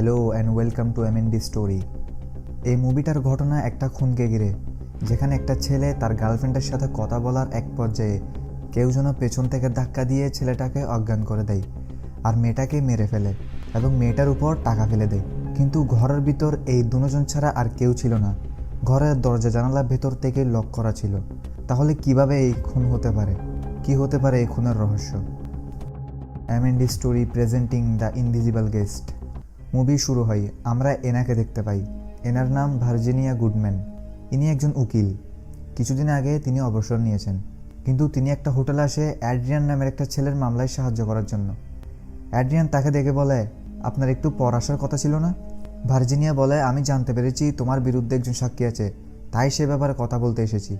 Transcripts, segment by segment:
Hello and welcome to MND story. এই মুভিটার ঘটনা একটা খুনকে ঘিরে, যেখানে একটা ছেলে তার গার্লফ্রেন্ডের সাথে কথা বলার এক পর্যায়ে কেউ যেন পেছন থেকে ধাক্কা দিয়ে ছেলেটাকে অজ্ঞান করে দেয় আর মেয়েটাকে মেরে ফেলে এবং মেয়েটার উপর টাকা ফেলে দেয়। কিন্তু ঘরের ভিতর এই দুজন ছাড়া আর কেউ ছিল না। ঘরের দরজা জানালা ভেতর থেকে লক করা ছিল। তাহলে কিভাবে এই খুন হতে পারে? কি হতে পারে এই খুনের রহস্য? MND story presenting the invisible guest. Movie শুরু হয়, আমরা এনাকে দেখতে পাই। এনার নাম ভার্জিনিয়া গুডম্যান। ইনি একজন উকিল। কিছুদিন আগে তিনি অবসর নিয়েছেন, কিন্তু তিনি একটা হোটেলে আসে অ্যাড্রিয়ান নামের একটা ছেলের মামলায় সাহায্য করার জন্য। অ্যাড্রিয়ান তাকে দেখে বলে, আপনার একটু পর আসার কথা ছিল না? ভার্জিনিয়া বলে, আমি জানতে পেরেছি তোমার বিরুদ্ধে একজন সাক্ষী আছে, তাই সে ব্যাপারে কথা বলতে এসেছি।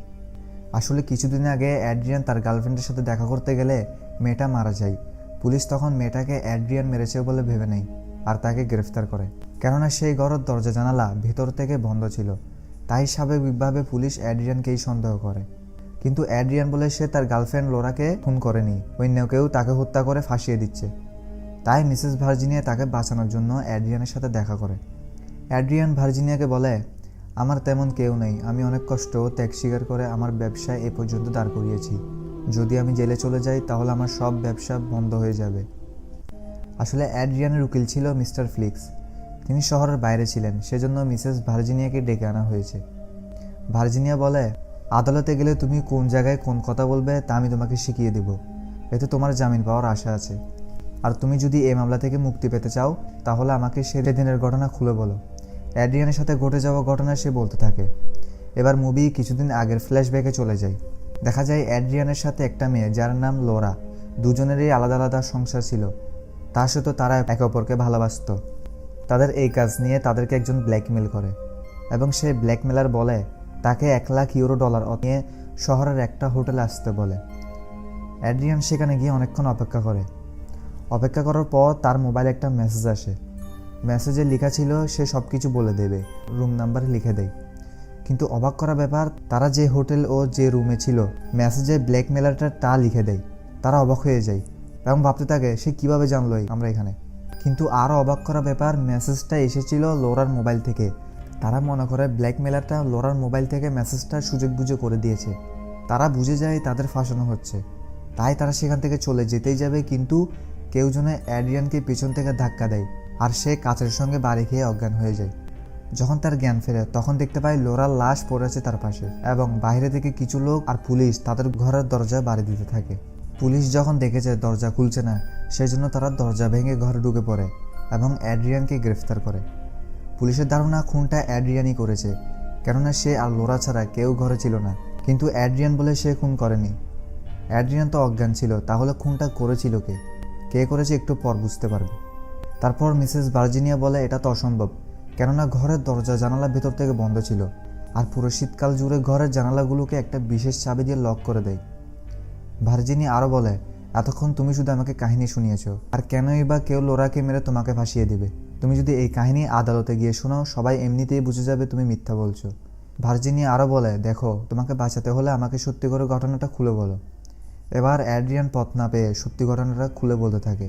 আসলে কিছুদিন আগে অ্যাড্রিয়ান তার গার্লফ্রেন্ডের সাথে দেখা করতে গেলে মেয়েটা মারা যায়। পুলিশ তখন মেয়েটাকে অ্যাড্রিয়ান মেরেছে বলে ভেবে নেয় আর তাকে গ্রেফতার করে, কেননা সেই ঘরের দরজা জানালা ভেতর থেকে বন্ধ ছিল। তাই স্বাভাবিকভাবে পুলিশ অ্যাড্রিয়ানকেই সন্দেহ করে। কিন্তু অ্যাড্রিয়ান বলে সে তার গার্লফ্রেন্ড লোরাকে খুন করেনি, অন্য কেউ তাকে হত্যা করে ফাঁসিয়ে দিচ্ছে। তাই মিসেস ভার্জিনিয়া তাকে বাঁচানোর জন্য অ্যাড্রিয়ানের সাথে দেখা করে। অ্যাড্রিয়ান ভার্জিনিয়াকে বলে, আমার তেমন কেউ নেই, আমি অনেক কষ্ট ও ত্যাগ স্বীকার করে আমার ব্যবসায় এ পর্যন্ত দাঁড় করিয়েছি। যদি আমি জেলে চলে যাই তাহলে আমার সব ব্যবসা বন্ধ হয়ে যাবে। আসলে অ্যাড্রিয়ানের উকিল ছিল মিস্টার ফ্লিক্স। তিনি শহরের বাইরে ছিলেন, সেজন্য মিসেস ভার্জিনিয়াকে ডেকে আনা হয়েছে। ভার্জিনিয়া বলে, আদালতে গেলে তুমি কোন জায়গায় কোন কথা বলবে তা আমি তোমাকে শিখিয়ে দেব। এতে তোমার জামিন পাওয়ার আশা আছে। আর তুমি যদি এই মামলা থেকে মুক্তি পেতে চাও তাহলে আমাকে সেদিনের ঘটনা খুলে বলো। অ্যাড্রিয়ানের সাথে ঘটে যাওয়া ঘটনা সে বলতে থাকে। এবার মুভি কিছুদিন আগের ফ্ল্যাশব্যাকে চলে যায়। দেখা যায় অ্যাড্রিয়ানের সাথে একটা মেয়ে যার নাম লোরা। দুজনেরই আলাদা আলাদা সংসার ছিল, তা সত্ত্বেও তারা একে অপরকে ভালোবাসত। তাদের এই কাজ নিয়ে তাদেরকে একজন ব্ল্যাকমেল করে এবং সেই ব্ল্যাকমেলার বলে তাকে $1,00,000 নিয়ে শহরের একটা হোটেলে আসতে বলে। অ্যাড্রিয়ান সেখানে গিয়ে অনেকক্ষণ অপেক্ষা করার পর তার মোবাইলে একটা মেসেজ আসে। মেসেজে লেখা ছিল সে সব কিছু বলে দেবে, রুম নাম্বার লিখে দেয়। কিন্তু অবাক করা ব্যাপার, তারা যে হোটেল ও যে রুমে ছিল মেসেজে ব্ল্যাকমেলারটা তা লিখে দেয়। তারা অবাক হয়ে যায় এবং ভাবতে থাকে সে কিভাবে জানলো আমরা এখানে। কিন্তু আরও অবাক করা ব্যাপার, মেসেজটা এসেছিল লোরার মোবাইল থেকে। তারা মনে করে ব্ল্যাকমেলারটা লোরার মোবাইল থেকে মেসেজটা সুযোগ বুঝে করে দিয়েছে। তারা বুঝে যায় তাদের ফাঁসানো হচ্ছে, তাই তারা সেখান থেকে চলে যেতেই যাবে, কিন্তু কেউ যেন অ্যাড্রিয়ানকে পিছন থেকে ধাক্কা দেয় আর সে কাচের সঙ্গে বাড়ি খেয়ে অজ্ঞান হয়ে যায়। যখন তার জ্ঞান ফেরে তখন দেখতে পায় লোরার লাশ পড়ে আছে তার পাশে এবং বাইরে থেকে কিছু লোক আর পুলিশ তাদের ঘরের দরজায় বাড়ি দিতে থাকে। পুলিশ যখন দেখেছে দরজা খুলছে না, সেজন্য তারা দরজা ভেঙে ঘরে ঢুকে পড়ে এবং অ্যাড্রিয়ানকে গ্রেফতার করে। পুলিশের ধারণা খুনটা অ্যাড্রিয়ানই করেছে, কেননা সে আর লোরা ছাড়া কেউ ঘরে ছিল না। কিন্তু অ্যাড্রিয়ান বলে সে খুন করেনি। অ্যাড্রিয়ান তো অজ্ঞান ছিল, তাহলে খুনটা করেছিল কে করেছে একটু পর বুঝতে পারবে। তারপর মিসেস ভার্জিনিয়া বলে এটা তো অসম্ভব, কেননা ঘরের দরজা জানালা ভেতর থেকে বন্ধ ছিল আর পুরো শীতকাল জুড়ে ঘরের জানালাগুলোকে একটা বিশেষ চাবি দিয়ে লক করে দেয়। ভার্জিনিয়া আরও বলে, এতক্ষণ তুমি শুধু আমাকে কাহিনী শুনিয়েছ, আর কেনই বা কেউ লোরাকে মেরে তোমাকে ফাঁসিয়ে দিবে? তুমি যদি এই কাহিনী আদালতে গিয়ে শোনাও সবাই এমনিতেই বুঝে যাবে তুমি মিথ্যা বলছো। ভার্জিনিয়া আরও বলে, দেখো তোমাকে বাঁচাতে হলে আমাকে সত্যি করে ঘটনাটা খুলে বলো। এবার অ্যাড্রিয়ান পথ না পেয়ে সত্যি ঘটনাটা খুলে বলতে থাকে।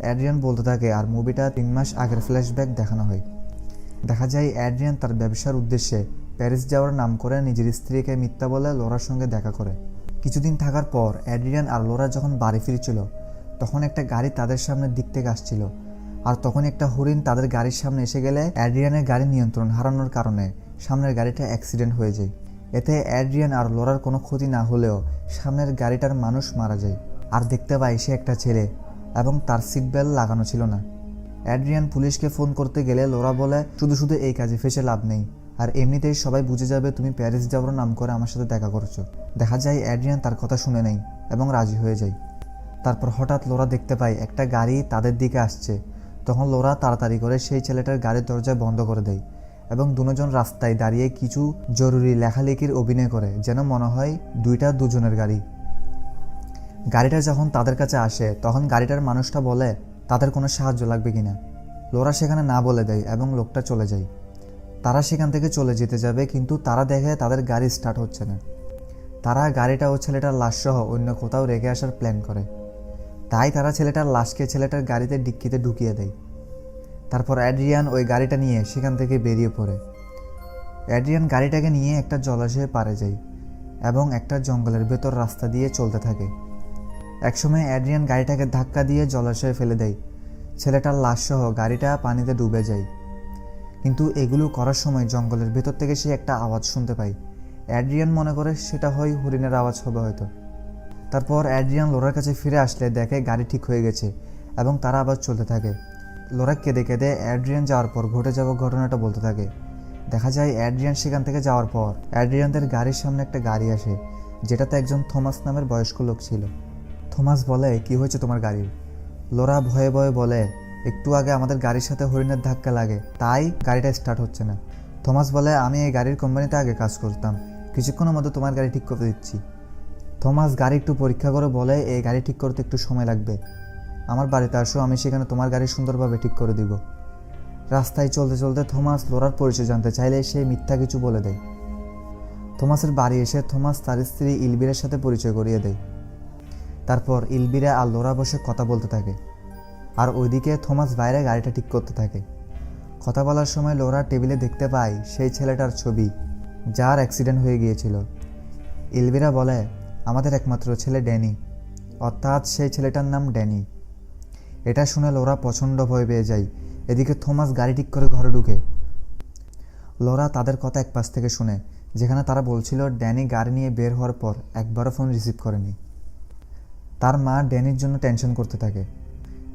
অ্যাড্রিয়ান বলতে থাকে আর মুভিটা 3 মাস আগের ফ্ল্যাশব্যাক দেখানো হয়। দেখা যায় অ্যাড্রিয়ান তার ব্যবসার উদ্দেশ্যে প্যারিস যাওয়ার নাম করে নিজের স্ত্রীকে মিথ্যা বলে লোরার সঙ্গে দেখা করে। কিছুদিন থাকার পর অ্যাড্রিয়ান আর লোরা যখন বাড়ি ফিরছিল তখন একটা গাড়ি তাদের সামনের দিক থেকে আসছিল, আর তখন একটা হরিণ তাদের গাড়ির সামনে এসে গেলে অ্যাড্রিয়ানের গাড়ির নিয়ন্ত্রণ হারানোর কারণে সামনের গাড়িটা অ্যাক্সিডেন্ট হয়ে যায়। এতে অ্যাড্রিয়ান আর লোরার কোনো ক্ষতি না হলেও সামনের গাড়িটার মানুষ মারা যায়। আর দেখতে পায় সে একটা ছেলে এবং তার সিট বেল্ট লাগানো ছিল না। অ্যাড্রিয়ান পুলিশকে ফোন করতে গেলে লোরা বলে, শুধু এই কাজে ফেসে লাভ নেই, আর এমনিতেই সবাই বুঝে যাবে তুমি প্যারিস যাওয়ার নাম করে আমার সাথে দেখা করছো। দেখা যায় অ্যাড্রিয়ান তার কথা শুনে নেই এবং রাজি হয়ে যায়। তারপর হঠাৎ লোরা দেখতে পায় একটা গাড়ি তাদের দিকে আসছে। তখন লোরা তাড়াতাড়ি করে সেই ছেলেটার গাড়ির দরজা বন্ধ করে দেয় এবং দুজন রাস্তায় দাঁড়িয়ে কিছু জরুরি লেখালেখির অভিনয় করে, যেন মনে হয় দুজনের গাড়ি। গাড়িটা যখন তাদের কাছে আসে তখন গাড়িটার মানুষটা বলে তাদের কোনো সাহায্য লাগবে কিনা। লোরা সেখানে না বলে দেয় এবং লোকটা চলে যায়। তারা সেখান থেকে চলে যেতে যাবে, কিন্তু তারা দেখে তাদের গাড়ি স্টার্ট হচ্ছে না। তারা গাড়িটা ও ছেলেটার লাশ সহ অন্য কোথাও রেখে আসার প্ল্যান করে। তাই তারা ছেলেটার লাশকে ছেলেটার গাড়িতে ডিক্কিতে ঢুকিয়ে দেয়। তারপর অ্যাড্রিয়ান ওই গাড়িটা নিয়ে সেখান থেকে বেরিয়ে পড়ে। অ্যাড্রিয়ান গাড়িটাকে নিয়ে একটা জলাশয়ে পাড়ে যায় এবং একটা জঙ্গলের ভেতর রাস্তা দিয়ে চলতে থাকে। একসময় অ্যাড্রিয়ান গাড়িটাকে ধাক্কা দিয়ে জলাশয়ে ফেলে দেয়। ছেলেটার লাশসহ গাড়িটা পানিতে ডুবে যায়। কিন্তু এগুলো করার সময় জঙ্গলের ভেতর থেকে সে একটা আওয়াজ শুনতে পায়। অ্যাড্রিয়ান মনে করে সেটা হয় হরিণের আওয়াজ হবে হয়তো। তারপর অ্যাড্রিয়ান লোরার কাছে ফিরে আসলে দেখে গাড়ি ঠিক হয়ে গেছে এবং তারা আবার চলতে থাকে। লোরা কেঁদে কেঁদে অ্যাড্রিয়ান যাওয়ার পর ঘটে যাওয়া ঘটনাটা বলতে থাকে। দেখা যায় অ্যাড্রিয়ান সেখান থেকে যাওয়ার পর অ্যাড্রিয়ানদের গাড়ির সামনে একটা গাড়ি আসে, যেটাতে একজন থমাস নামের বয়স্ক লোক ছিল। থমাস বলে, কি হয়েছে তোমার গাড়ির? লোরা ভয়ে ভয়ে বলে, একটু আগে আমাদের গাড়ির সাথে হরিণের ধাক্কা লাগে, তাই গাড়িটা স্টার্ট হচ্ছে না। থমাস বলে, আমি এই গাড়ির কোম্পানিতে আগে কাজ করতাম, কিছুক্ষণের মধ্যে তোমার গাড়ি ঠিক করে দিচ্ছি। থমাস গাড়ি একটু পরীক্ষা করে বলে, এই গাড়ি ঠিক করতে একটু সময় লাগবে, আমার বাড়িতে আসো, আমি সেখানে তোমার গাড়ি সুন্দরভাবে ঠিক করে দিব। রাস্তায় চলতে চলতে থমাস লোরার পরিচয় জানতে চাইলে সে মিথ্যা কিছু বলে দেয়। থমাসের বাড়ি এসে থমাস তার স্ত্রী ইলবিরের সাথে পরিচয় করিয়ে দেয়। তারপর ইলবিরা আর লোরা বসে কথা বলতে থাকে, আর ওইদিকে থমাস বাইরে গাড়িটা ঠিক করতে থাকে। কথা বলার সময় লোরা টেবিলে দেখতে পায় সেই ছেলেটার ছবি, যার অ্যাক্সিডেন্ট হয়ে গিয়েছিল। ইলবিরা বলে, আমাদের একমাত্র ছেলে ড্যানি, অর্থাৎ সেই ছেলেটার নাম ড্যানি। এটা শুনে লোরা প্রচণ্ড ভয় পেয়ে যায়। এদিকে থমাস গাড়ি ঠিক করে ঘরে ঢুকে। লোরা তাদের কথা এক পাশ থেকে শুনে, যেখানে তারা বলছিল ড্যানি গাড়ি নিয়ে বের হওয়ার পর একবারও ফোন রিসিভ করেনি। তার মা ড্যানির জন্য টেনশন করতে থাকে।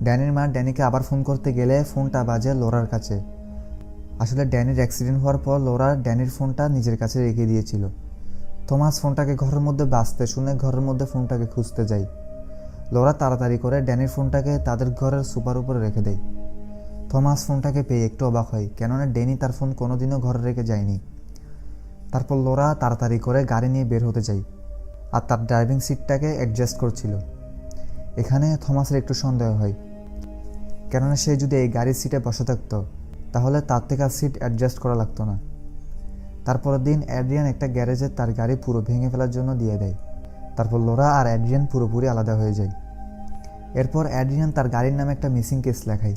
ড্যানির মা ড্যানিকে আবার ফোন করতে গেলে ফোনটা বাজে লোরার কাছে। আসলে ড্যানির অ্যাক্সিডেন্ট হওয়ার পর লোরা ড্যানির ফোনটা নিজের কাছে রেখে দিয়েছিল। থমাস ফোনটাকে ঘরের মধ্যে বাজতে শুনে ঘরের মধ্যে ফোনটাকে খুঁজতে যায়। লোরা তাড়াতাড়ি করে ড্যানির ফোনটাকে তাদের ঘরের সোফার উপরে রেখে দেয়। থমাস ফোনটাকে পেয়ে একটু অবাক হয়, কেননা ড্যানি তার ফোন কোনোদিনও ঘরে রেখে যায়নি। তারপর লোরা তাড়াতাড়ি করে গাড়ি নিয়ে বের হতে যায় আর তার ড্রাইভিং সিটটাকে অ্যাডজাস্ট করছিল। এখানে থমাসের একটু সন্দেহ হয়, কেননা সে যদি এই গাড়ির সিটে বসে থাকতো তাহলে তার থেকে আর সিট অ্যাডজাস্ট করা লাগতো না। তারপরের দিন অ্যাড্রিয়ান একটা গ্যারেজে তার গাড়ি পুরো ভেঙে ফেলার জন্য দিয়ে দেয়। তারপর লোরা আর অ্যাড্রিয়ান পুরোপুরি আলাদা হয়ে যায়। এরপর অ্যাড্রিয়ান তার গাড়ির নামে একটা মিসিং কেস লেখায়,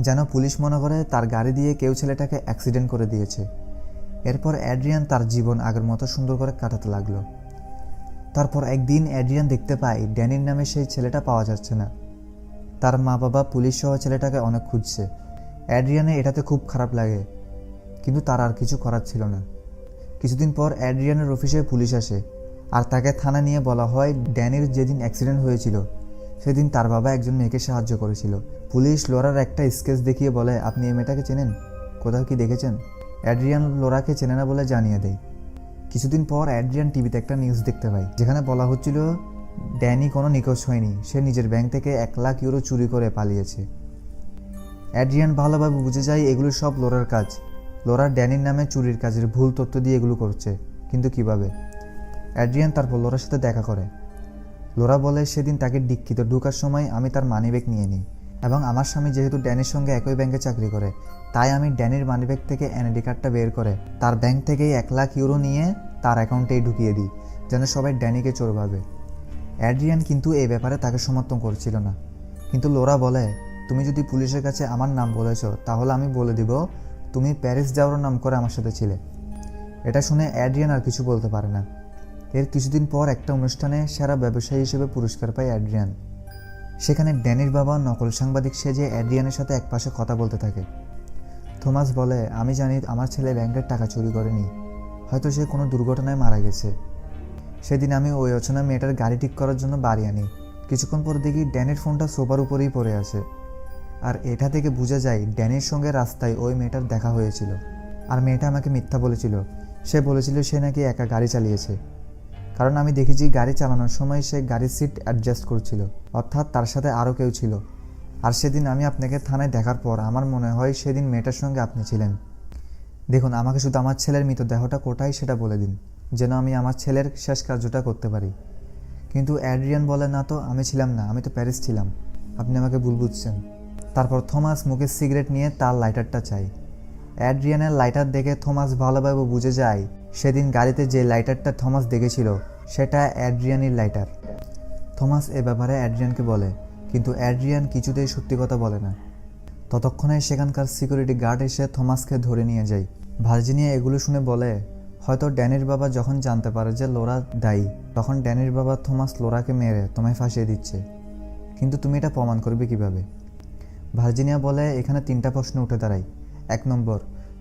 যেন পুলিশ মনে করে তার গাড়ি দিয়ে কেউ ছেলেটাকে অ্যাক্সিডেন্ট করে দিয়েছে। এরপর অ্যাড্রিয়ান তার জীবন আগের মতো সুন্দর করে কাটাতে লাগলো। তারপর একদিন অ্যাড্রিয়ান দেখতে পায় ড্যানির নামে সেই ছেলেটা পাওয়া যাচ্ছে না। তার মা বাবা পুলিশ সহ ছেলেটাকে অনেক খুঁজছে। অ্যাড্রিয়ানের এটাতে খুব খারাপ লাগে, কিন্তু তার আর কিছু করার ছিল না। কিছুদিন পর অ্যাড্রিয়ানের অফিসে পুলিশ আসে আর তাকে থানা নিয়ে বলা হয় ড্যানির যেদিন অ্যাক্সিডেন্ট হয়েছিল সেদিন তার বাবা একজন মেয়েকে সাহায্য করেছিল। পুলিশ লোরার একটা স্কেচ দেখিয়ে বলে, আপনি এই মেয়েটাকে চেনেন? কোথাও কি দেখেছেন? অ্যাড্রিয়ান লোরাকে চেনে না বলে জানিয়ে দেয়। কিছুদিন পর অ্যাড্রিয়ান টিভিতে একটা নিউজ দেখতে পায়, যেখানে বলা হচ্ছিল ড্যানি কোনো নিখোঁজ হয়নি, সে নিজের ব্যাংক থেকে 1,00,000 ইউরো চুরি করে পালিয়েছে। অ্যাড্রিয়ান ভালোভাবে বুঝে যায় এগুলো সব লোরার কাজ। লোরা ড্যানির নামে চুরির কাজের ভুল তথ্য দিয়ে এগুলো করছে, কিন্তু কিভাবে? অ্যাড্রিয়ান তারপর লোরার সাথে দেখা করে। লোরা বলে, সেদিন তাকে ডিক্কিতে ঢোকার সময় আমি তার মানিব্যাগ নিয়ে নিই এবং আমার স্বামী যেহেতু ড্যানির সঙ্গে একই ব্যাংকে চাকরি করে, তাই আমি ড্যানির মানিব্যাগ থেকে এনআইডি কার্ডটা বের করে তার ব্যাংক থেকেই 1,00,000 ইউরো নিয়ে তার অ্যাকাউন্টেই ঢুকিয়ে দিই, যেন সবাই ড্যানিকে চোর ভাবে। অ্যাড্রিয়ান কিন্তু এই ব্যাপারে তাকে সমর্থন করছিল না। কিন্তু লোরা বলে, তুমি যদি পুলিশের কাছে আমার নাম বলেছ তাহলে আমি বলে দিব তুমি প্যারিস যাওয়ার নাম করে আমার সাথে ছিলে। এটা শুনে অ্যাড্রিয়ান আর কিছু বলতে পারে না। এর কিছুদিন পর একটা অনুষ্ঠানে সেরা ব্যবসায়ী হিসেবে পুরস্কার পায় অ্যাড্রিয়ান। সেখানে ড্যানির বাবা নকল সাংবাদিক সেজে অ্যাড্রিয়ানের সাথে একপাশে কথা বলতে থাকে। থমাস বলে, আমি জানি আমার ছেলে ব্যাংকের টাকা চুরি করেনি, হয়তো সে কোনো দুর্ঘটনায় মারা গেছে। সেদিন আমি ওই অচেনা মেয়েটার গাড়ি ঠিক করার জন্য বাড়ি আনি। কিছুক্ষণ পর দেখি ড্যানির ফোনটা সোফার উপরেই পড়ে আছে, আর এটা থেকে বোঝা যায় ড্যানির সঙ্গে রাস্তায় ওই মেয়েটার দেখা হয়েছিল। আর মেয়েটা আমাকে মিথ্যা বলেছিল, সে বলেছিল সে নাকি একা গাড়ি চালিয়েছে, কারণ আমি দেখেছি গাড়ি চালানোর সময় সে গাড়ির সিট অ্যাডজাস্ট করছিল, অর্থাৎ তার সাথে আরও কেউ ছিল। আর সেদিন আমি আপনাকে থানায় দেখার পর আমার মনে হয় সেদিন মেয়েটার সঙ্গে আপনি ছিলেন। দেখুন, আমাকে শুধু আমার ছেলের মৃতদেহটা কোথায় সেটা বলে দিন, যেন আমি আমার ছেলের শেষ কার্যটা করতে পারি। কিন্তু অ্যাড্রিয়ান বলে, না তো, আমি ছিলাম না, আমি তো প্যারিস ছিলাম, আপনি আমাকে ভুল বুঝছেন। তারপর থমাস মুখে সিগারেট নিয়ে তার লাইটারটা চাই। অ্যাড্রিয়ানের লাইটার দেখে থমাস ভালোভাবে বুঝে যায় সেদিন গাড়িতে যে লাইটারটা থমাস দেখেছিল সেটা অ্যাড্রিয়ানের লাইটার। থমাস এ ব্যাপারে অ্যাড্রিয়ানকে বলে, কিন্তু অ্যাড্রিয়ান কিছুতেই সত্যি কথা বলে না। ততক্ষণে সেখানকার সিকিউরিটি গার্ড এসে থমাসকে ধরে নিয়ে যায়। ভার্জিনিয়া এগুলো শুনে বলে, হয়তো ড্যানির বাবা যখন জানতে পারে যে লোরা দায়ী, তখন ড্যানির বাবা থমাস লোরাকে মেরে তোমায় ফাঁসিয়ে দিচ্ছে, কিন্তু তুমি এটা প্রমাণ করবে কিভাবে? ভার্জিনিয়া বলে, এখানে 3টা প্রশ্ন উঠে দাঁড়ায়। 1 নম্বর,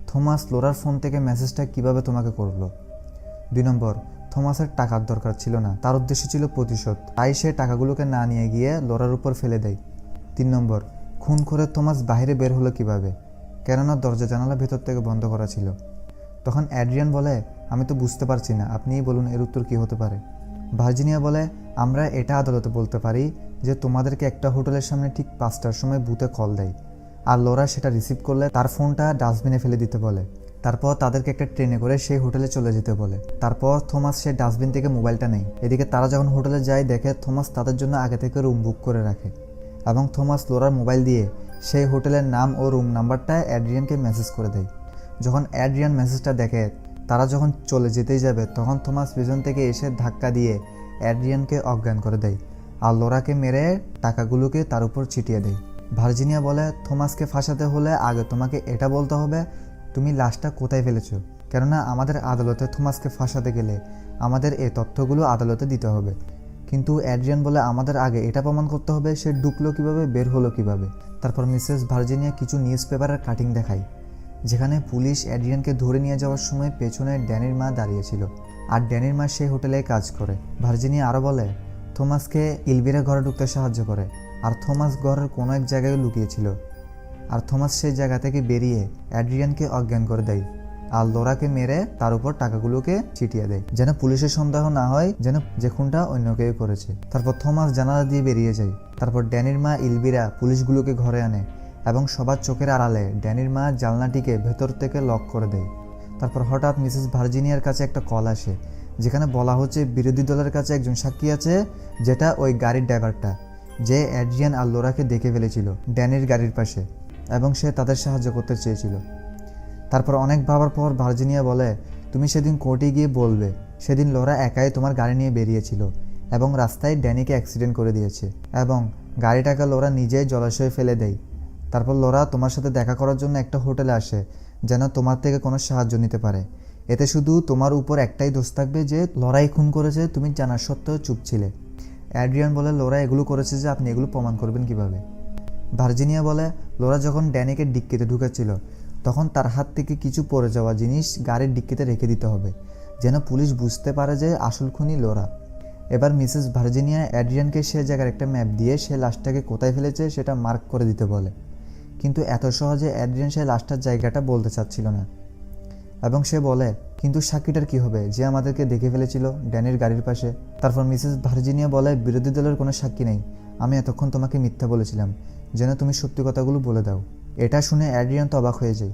থমাস লোরার ফোন থেকে মেসেজটা কিভাবে তোমাকে করলো? 2 নম্বর, থমাসের টাকার দরকার ছিল না, তার উদ্দেশ্য ছিল প্রতিশোধ, তাই সে টাকাগুলোকে না নিয়ে গিয়ে লোরার উপর ফেলে দেয়। 3 নম্বর, খুন করে থমাস বাইরে বের হলো কিভাবে? কেননা দরজা জানালা ভেতর থেকে বন্ধ করা ছিল। তখন অ্যাড্রিয়ান বলে, আমি তো বুঝতে পারছি না, আপনিই বলুন এর উত্তর কী হতে পারে? ভার্জিনিয়া বলে, আমরা এটা আদালতে বলতে পারি যে তোমাদেরকে একটা হোটেলের সামনে ঠিক 5টার সময় বুথে কল দেয়, আর লোরা সেটা রিসিভ করলে তার ফোনটা ডাস্টবিনে ফেলে দিতে বলে। তারপর তাদেরকে একটা ট্রেনে করে সেই হোটেলে চলে যেতে বলে। তারপর থমাস সেই ডাস্টবিন থেকে মোবাইলটা নেয়। এদিকে তারা যখন হোটেলে যায় দেখে থমাস তাদের জন্য আগে থেকে রুম বুক করে রাখে, এবং থমাস লোরার মোবাইল দিয়ে সেই হোটেলের নাম ও রুম নাম্বারটা অ্যাড্রিয়ানকে মেসেজ করে দেয়। যখন অ্যাড্রিয়ান মেসেজটা দেখে তারা যখন চলে যেতেই যাবে, তখন থমাস পেছন থেকে এসে ধাক্কা দিয়ে অ্যাড্রিয়ানকে অজ্ঞান করে দেয়, আর লোরাকে মেরে টাকাগুলোকে তার উপর ছিটিয়ে দেয়। ভার্জিনিয়া বলে, থমাসকে ফাঁসাতে হলে আগে তোমাকে এটা বলতে হবে তুমি লাশটা কোথায় ফেলেছো, কেননা আমাদের আদালতে থমাসকে ফাঁসাতে গেলে আমাদের এই তথ্যগুলো আদালতে দিতে হবে। কিন্তু অ্যাড্রিয়ান বলে, আমাদের আগে এটা প্রমাণ করতে হবে সে ঢুকলো কিভাবে, বের হলো কিভাবে। তারপর মিসেস ভার্জিনিয়া কিছু নিউজ পেপারের কাটিং দেখায়, যেখানে পুলিশ অ্যাড্রিয়ানকে ধরে নিয়ে যাওয়ার সময় পেছনে ড্যানির মা দাঁড়িয়েছিল, আর ড্যানির মা সেই হোটেলে কাজ করে। ভার্জিনিয়া আরও বলে, থমাসকে ইলভিরা ঘরে ঢুকতে সাহায্য করে, আর থমাস ঘরের কোনো এক জায়গায় লুকিয়েছিল, আর থমাস সেই জায়গা থেকে বেরিয়ে অ্যাড্রিয়ানকে অজ্ঞান করে দেয়, আর লোরাকে মেরে তার উপর টাকাগুলোকে ছিটিয়ে দেয়, যেন পুলিশের সন্দেহ না হয় যেন যে খুনটা অন্য কেউ করেছে। তারপর থমাস জানালা দিয়ে বেরিয়ে যায়। তারপর ড্যানির মা ইলভিরা পুলিশগুলোকে ঘরে আনে, এবং সবার চোখের আড়ালে ড্যানির মা জানলাটিকে ভেতর থেকে লক করে দেয়। তারপর হঠাৎ মিসেস ভার্জিনিয়ার কাছে একটা কল আসে, যেখানে বলা হচ্ছে বিরোধী দলের কাছে একজন সাক্ষী আছে, যেটা ওই গাড়ির ড্রাইভারটা, যে অ্যাড্রিয়ান আর লোরাকে দেখে ফেলেছিল ড্যানির গাড়ির পাশে, এবং সে তাদের সাহায্য করতে চেয়েছিল। তারপর অনেক ভাবার পর ভার্জিনিয়া বলে, তুমি সেদিন কোর্টে গিয়ে বলবে সেদিন লোরা একাই তোমার গাড়ি নিয়ে বেরিয়েছিল এবং রাস্তায় ড্যানিকে অ্যাক্সিডেন্ট করে দিয়েছে, এবং গাড়িটাকে লোরা নিজেই জলাশয়ে ফেলে দেয়। তারপর লোরা তোমার সাথে দেখা করার জন্য একটা হোটেলে আসে, যেন তোমার থেকে কোনো সাহায্য নিতে পারে। এতে শুধু তোমার উপর একটাই দোষ থাকবে যে লোরাই খুন করেছে, তুমি জানার সত্ত্বেও চুপ ছিলে। অ্যাড্রিয়ান বলে, লোরা এগুলো করেছে যে আপনি এগুলো প্রমাণ করবেন কিভাবে? ভার্জিনিয়া বলে, লোরা যখন ড্যানিকে ডিক্কিতে ঢুকেছিল তখন তার হাত থেকে কিছু পড়ে যাওয়া জিনিস গাড়ির ডিক্কিতে রেখে দিতে হবে, যেন পুলিশ বুঝতে পারে যে আসল খুনি লোরা। এবার মিসেস ভার্জিনিয়া অ্যাড্রিয়ানকে সে জায়গার একটা ম্যাপ দিয়ে সে লাশটাকে কোথায় ফেলেছে সেটা মার্ক করে দিতে বলে, কিন্তু এত সহজে অ্যাড্রিয়ান সেই লাশটার জায়গাটা বলতে চাচ্ছিল না, এবং সে বলে, কিন্তু সাক্ষীটার কি হবে যে আমাদেরকে দেখে ফেলেছিল ড্যানির গাড়ির পাশে? তারপর মিসেস ভার্জিনিয়া বলে, বিরোধী দলের কোনো সাক্ষী নেই, আমি এতক্ষণ তোমাকে মিথ্যা বলেছিলাম, যেন তুমি সত্যি কথাগুলো বলে দাও। এটা শুনে অ্যাড্রিয়ান তো অবাক হয়ে যায়।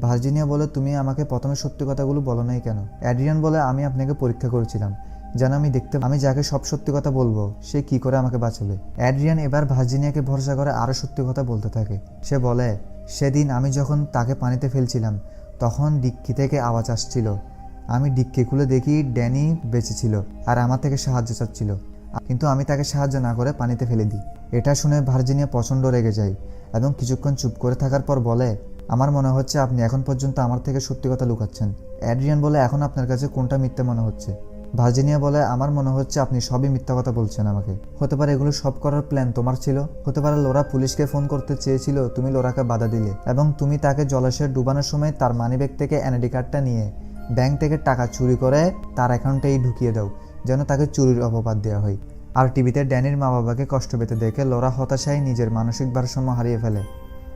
ভার্জিনিয়া বলে, তুমি আমাকে প্রথমে সত্যি কথাগুলো বলো নাই কেন? অ্যাড্রিয়ান বলে, আমি আপনাকে পরীক্ষা করেছিলাম, যেন আমি যাকে সব সত্যি কথা বলবো সে কি করে আমাকে বাঁচাবে। অ্যাড্রিয়ান এবার ভার্জিনিয়াকে ভরসা করে আরও সত্যি কথা বলতে থাকে। সে বলে, সেদিন আমি যখন তাকে পানিতে ফেলছিলাম তখন ডিক্কি থেকে আওয়াজ আসছিল, আমি ডিক্কি খুলে দেখি ড্যানি বেঁচে ছিল আর আমার থেকে সাহায্য চাচ্ছিল, কিন্তু আমি তাকে সাহায্য না করে পানিতে ফেলে দিই। এটা শুনে ভার্জিনিয়া প্রচণ্ড রেগে যায় এবং কিছুক্ষণ চুপ করে থাকার পর বলে, আমার মনে হচ্ছে আপনি এখন পর্যন্ত আমার থেকে সত্যি কথা লুকাচ্ছেন। অ্যাড্রিয়ান বলে, এখন আপনার কাছে কোনটা মিথ্যা মনে হচ্ছে? ভার্জিনিয়া বলে, আমার মনে হচ্ছে আপনি সবই মিথ্যা কথা বলছেন আমাকে। হতে পারে এগুলো সব করার প্ল্যান তোমার ছিল, হতে পারে লোরা পুলিশকে ফোন করতে চেয়েছিল, তুমি লোরাকে বাধা দিলে, এবং তুমি তাকে জলাশয়ে ডুবানোর সময় তার মানিব্যাগ থেকে এনআইডি কার্ডটা নিয়ে ব্যাংক থেকে টাকা চুরি করে তার অ্যাকাউন্টেই ঢুকিয়ে দাও, যেন তাকে চুরির অপবাদ দেওয়া হয়। আর টিভিতে ড্যানির মা বাবাকে কষ্ট পেতে দেখে লোরা হতাশায় নিজের মানসিক ভারসাম্য হারিয়ে ফেলে,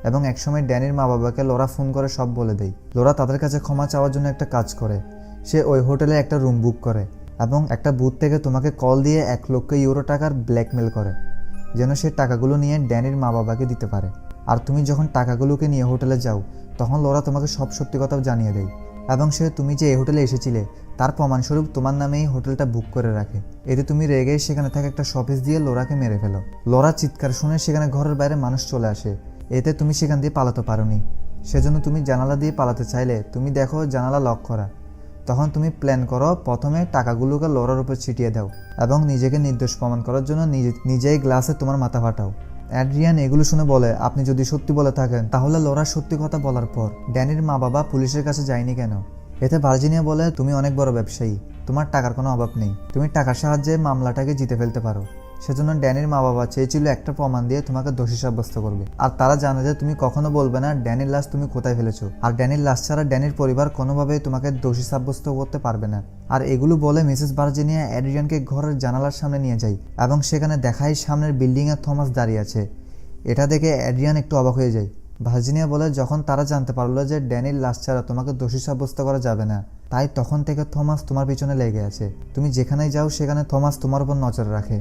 এবং একসময় ড্যানির মা বাবাকে লোরা ফোন করে সব বলে দেয়। লোরা তাদের কাছে ক্ষমা চাওয়ার জন্য একটা কাজ করে, সে ওই হোটেলে একটা রুম বুক করে এবং একটা বুথ থেকে তোমাকে কল দিয়ে 1 লক্ষ ইউরো টাকার ব্ল্যাকমেল করে, যেন সে টাকাগুলো নিয়ে ড্যানির মা বাবাকে দিতে পারে। আর তুমি যখন টাকাগুলোকে নিয়ে হোটেলে যাও তখন লোরা তোমাকে সব সত্যি কথা জানিয়ে দেয়, এবং সে তুমি যে এই হোটেলে এসেছিলে তার প্রমাণস্বরূপ তোমার নামেই হোটেলটা বুক করে রাখে। এতে তুমি রেগে সেখানে থাকা একটা শপিস দিয়ে লোরাকে মেরে ফেলো। লোরা চিৎকার শুনে সেখানে ঘরের বাইরে মানুষ চলে আসে, এতে তুমি সেখান দিয়ে পালাতে পারোনি, সেজন্য তুমি জানালা দিয়ে পালাতে চাইলে তুমি দেখো জানালা লক করা। তখন তুমি প্ল্যান করো প্রথমে টাকাগুলোকে লোরার উপর ছিটিয়ে দাও এবং নিজেকে নির্দোষ প্রমাণ করার জন্য নিজেই গ্লাসে তোমার মাথা ফাটাও, অ্যাড্রিয়ান এগুলো শুনে বলে, আপনি যদি সত্যি বলে থাকেন তাহলে লোরা সত্যি কথা বলার পর ড্যানির মা বাবা পুলিশের কাছে যায়নি কেন? এতে ভার্জিনিয়া বলে, তুমি অনেক বড় ব্যবসায়ী, তোমার টাকার কোনো অভাব নেই, তুমি টাকার সাহায্যে মামলাটাকে জিতে ফেলতে পারো। সেজন্য ড্যানির মা বাবা চেয়েছিল একটা প্রমাণ দিয়ে তোমাকে দোষী সাব্যস্ত করবে, আর তারা জানে যে তুমি কখনো বলবে না ড্যানির লাশ তুমি কোথায় ফেলেছো, আর ড্যানির লাশ ছাড়া ড্যানির পরিবার কোনোভাবেই তোমাকে দোষী সাব্যস্ত করতে পারবে না। আর এগুলো বলে মিসেস ভার্জিনিয়া অ্যাড্রিয়ানকে ঘরের জানালার সামনে নিয়ে যায় এবং সেখানে দেখায় সামনের বিল্ডিংয়ে থমাস দাঁড়িয়ে আছে। এটা দেখে অ্যাড্রিয়ান একটু অবাক হয়ে যায়। ভার্জিনিয়া বলে, যখন তারা জানতে পারলো যে ড্যানির লাশ ছাড়া তোমাকে দোষী সাব্যস্ত করা যাবে না, তাই তখন থেকে থমাস তোমার পিছনে লেগে আছে, তুমি যেখানেই যাও সেখানে থমাস তোমার উপর নজর রাখে।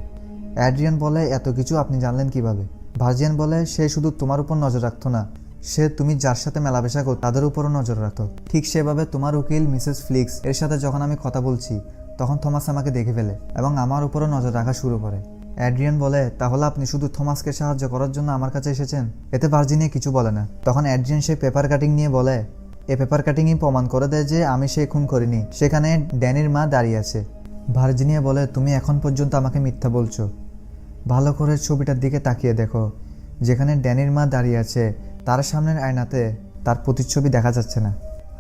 অ্যাড্রিয়ান বলে, এত কিছু আপনি জানলেন কিভাবে? ভার্জিয়ান বলে, সে শুধু তোমার উপর নজর রাখতো না, সে তুমি যার সাথে মেলামেশা করো তাদের উপরও নজর রাখতো। ঠিক সেভাবে তোমার উকিল মিসেস ফ্লিক্স এর সাথে যখন আমি কথা বলছি তখন থমাস আমাকে দেখে ফেলে এবং আমার উপরও নজর রাখা শুরু করে। অ্যাড্রিয়ান বলে, তাহলে আপনি শুধু থমাসকে সাহায্য করার জন্য আমার কাছে এসেছেন? এতে ভার্জিনিয়া কিছু বলে না। তখন অ্যাড্রিয়ান সেই পেপার কাটিং নিয়ে বলে, এই পেপার কাটিংই প্রমাণ করে দেয় যে আমি সে খুন করিনি, সেখানে ড্যানির মা দাঁড়িয়ে আছে। ভার্জিনিয়া বলে, তুমি এখন পর্যন্ত আমাকে মিথ্যা বলছো, ভালো করে ছবিটার দিকে তাকিয়ে দেখো, যেখানে ড্যানির মা দাঁড়িয়ে আছে তার সামনের আয়নাতে তার প্রতিচ্ছবি দেখা যাচ্ছে না।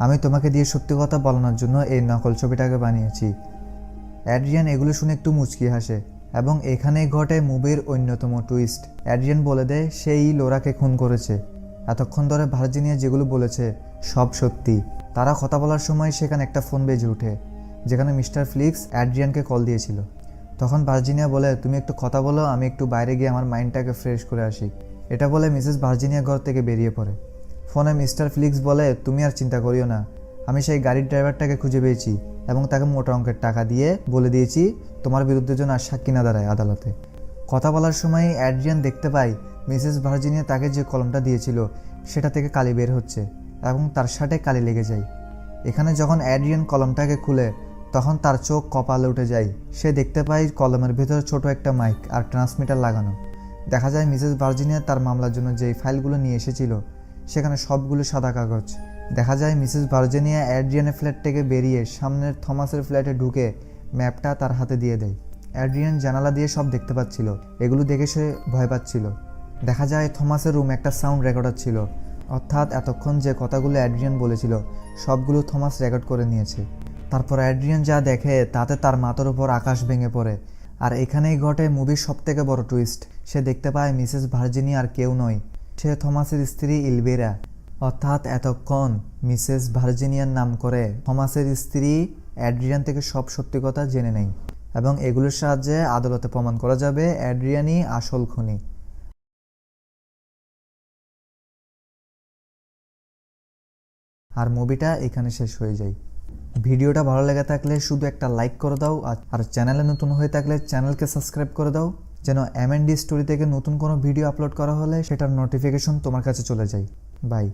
আমি তোমাকে দিয়ে সত্যি কথা বলানোর জন্য এই নকল ছবিটাকে বানিয়েছি। অ্যাড্রিয়ান এগুলো শুনে একটু মুচকি হাসে এবং এখানেই ঘটে মুভির অন্যতম টুইস্ট। অ্যাড্রিয়ান বলে দেয় সেই লোরাকে খুন করেছে। এতক্ষণ ধরে ভার্জিনিয়া যেগুলো বলেছে সব সত্যি। তারা কথা বলার সময় সেখানে একটা ফোন বেজে ওঠে, যেখানে মিস্টার ফ্লিক্স অ্যাড্রিয়ানকে কল দিয়েছিল। তখন ভার্জিনিয়া বলে, তুমি একটু কথা বলো, আমি একটু বাইরে গিয়ে আমার মাইন্ডটাকে ফ্রেশ করে আসি। এটা বলে মিসেস ভার্জিনিয়া ঘর থেকে বেরিয়ে পড়ে। ফোনে মিস্টার ফ্লিক্স বলে, তুমি আর চিন্তা করিও না, আমি সেই গাড়ির ড্রাইভারটাকে খুঁজে পেয়েছি এবং তাকে মোটা অঙ্কের টাকা দিয়ে বলে দিয়েছি তোমার বিরুদ্ধে যেন আর সাক্ষী না দাঁড়ায় আদালতে। কথা বলার সময় অ্যাড্রিয়ান দেখতে পায় মিসেস ভার্জিনিয়া তাকে যে কলমটা দিয়েছিল সেটা থেকে কালি বের হচ্ছে এবং তার শার্টে কালি লেগে যায়। এখানে যখন অ্যাড্রিয়ান কলমটাকে খুলে তখন তার চোখ কপালে উঠে যায়। সে দেখতে পায় কলমের ভেতরে ছোট একটা মাইক আর ট্রান্সমিটার লাগানো। দেখা যায় মিসেস ভার্জিনিয়া তার মামলার জন্য যেই ফাইলগুলো নিয়ে এসেছিল সেখানে সবগুলো সাদা কাগজ। দেখা যায় মিসেস ভার্জিনিয়া অ্যাড্রিয়ানের ফ্ল্যাট থেকে বেরিয়ে সামনের থমাসের ফ্ল্যাটে ঢুকে ম্যাপটা তার হাতে দিয়ে দেয়। অ্যাড্রিয়ান জানালা দিয়ে সব দেখতে পাচ্ছিল, এগুলো দেখে সে ভয় পাচ্ছিল। দেখা যায় থমাসের রুমে একটা সাউন্ড রেকর্ডার ছিল, অর্থাৎ এতক্ষণ যে কথাগুলো অ্যাড্রিয়ান বলেছিল সবগুলো থমাস রেকর্ড করে নিয়েছে। তারপর অ্যাড্রিয়ান যা দেখে তাতে তার মাথার উপর আকাশ ভেঙে পড়ে। আর এখানেই ঘটে মুভির সবথেকে বড় টুইস্ট। সে দেখতে পায় মিসেস ভার্জিনিয়া আর কেউ নয়, সে থমাসের স্ত্রী ইলবেরা। অর্থাৎ এতক্ষণ মিসেস ভার্জিনিয়ার নাম করে থমাসের স্ত্রী অ্যাড্রিয়ান থেকে সব সত্যি কথা জেনে নেয় এবং এগুলোর সাহায্যে আদালতে প্রমাণ করা যাবে অ্যাড্রিয়ানই আসল খুনি। আর মুভিটা এখানে শেষ হয়ে যায়। ভিডিওটা ভালো লেগে থাকলে শুধু একটা লাইক করে দাও, আর চ্যানেলে নতুন হয়ে থাকলে চ্যানেলকে সাবস্ক্রাইব করে দাও, যেন এমএনডি স্টোরি থেকে নতুন কোনো ভিডিও আপলোড করা হলে সেটার নোটিফিকেশন তোমার কাছে চলে যায়। বাই।